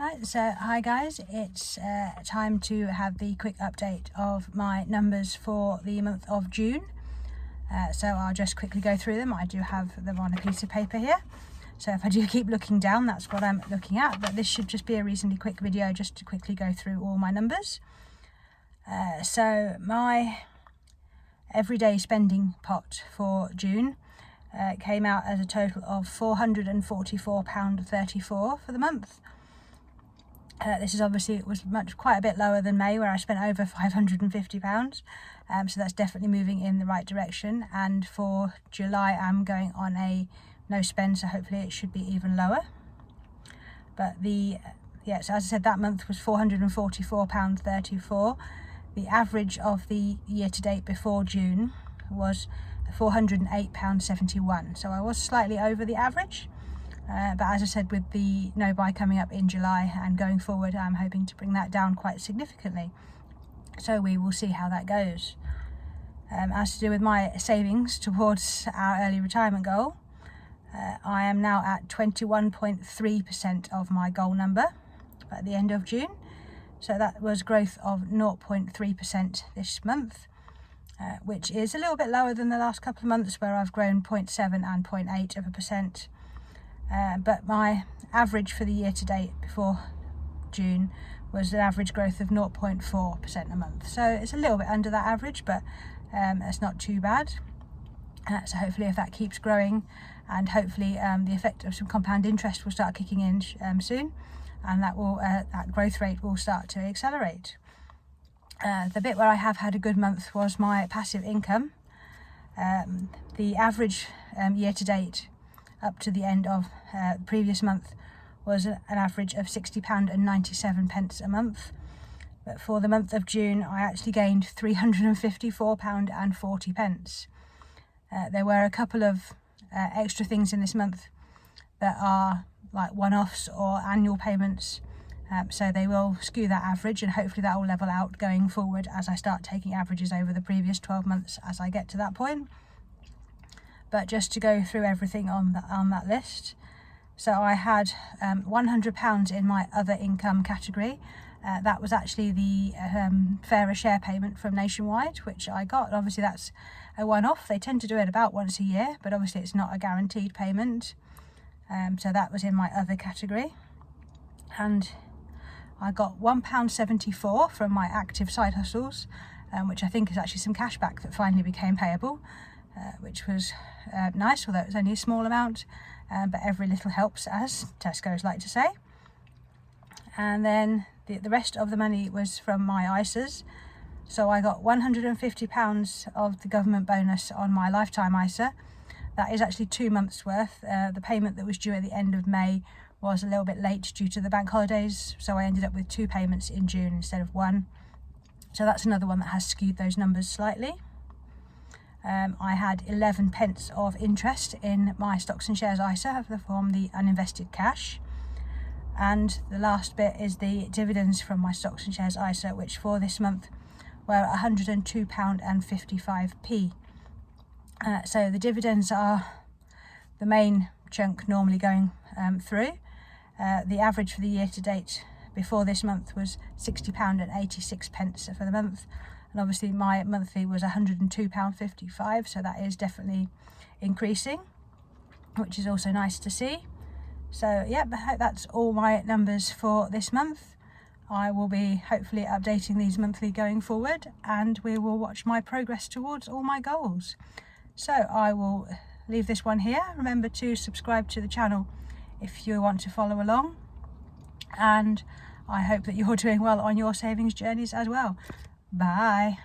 Right, so hi guys, it's time to have the quick update of my numbers for the month of June. So I'll just quickly go through them. I do have them on a piece of paper here, so if I do keep looking down, that's what I'm looking at, but this should just be a reasonably quick video just to quickly go through all my numbers. So my everyday spending pot for June came out as a total of £444.34 for the month. This is obviously, it was quite a bit lower than May, where I spent over £550, so that's definitely moving in the right direction. And for July I'm going on a no spend, so hopefully it should be even lower. But so as I said, that month was £444.34. The average of the year to date before June was £408.71, so I was slightly over the average. But as I said, with the no buy coming up in July and going forward, I'm hoping to bring that down quite significantly. So we will see how that goes. As to do with my savings towards our early retirement goal, I am now at 21.3% of my goal number at the end of June. So that was growth of 0.3% this month, which is a little bit lower than the last couple of months where I've grown 0.7 and 0.8%. But my average for the year to date before June was an average growth of 0.4% a month. So it's a little bit under that average, but it's not too bad. So hopefully if that keeps growing, and hopefully the effect of some compound interest will start kicking in soon, and that growth rate will start to accelerate. The bit where I have had a good month was my passive income. The average year to date up to the end of the previous month was an average of £60.97 a month. But for the month of June, I actually gained £354.40. There were a couple of extra things in this month that are like one-offs or annual payments, so they will skew that average, and hopefully that will level out going forward as I start taking averages over the previous 12 months as I get to that point. But just to go through everything on that list, so I had £100 in my other income category. That was actually the fairer share payment from Nationwide, which I got. Obviously that's a one-off. They tend to do it about once a year, but obviously it's not a guaranteed payment. So that was in my other category. And I got £1.74 from my active side hustles, which I think is actually some cash back that finally became payable. Which was nice, although it was only a small amount, but every little helps, as Tesco's like to say. And then the rest of the money was from my ISAs. So I got £150 of the government bonus on my lifetime ISA. That is actually 2 months worth. The payment that was due at the end of May was a little bit late due to the bank holidays, so I ended up with 2 payments in June instead of 1. So that's another one that has skewed those numbers slightly. I had 11p of interest in my stocks and shares ISA from the uninvested cash. And the last bit is the dividends from my stocks and shares ISA, which for this month were £102.55. So the dividends are the main chunk normally going through. The average for the year to date before this month was £60.86 for the month. And obviously my monthly was £102.55, so that is definitely increasing, which is also nice to see. So yeah, that's all my numbers for this month. I will be hopefully updating these monthly going forward, and we will watch my progress towards all my goals. So I will leave this one here. Remember to subscribe to the channel if you want to follow along, and I hope that you're doing well on your savings journeys as well. Bye.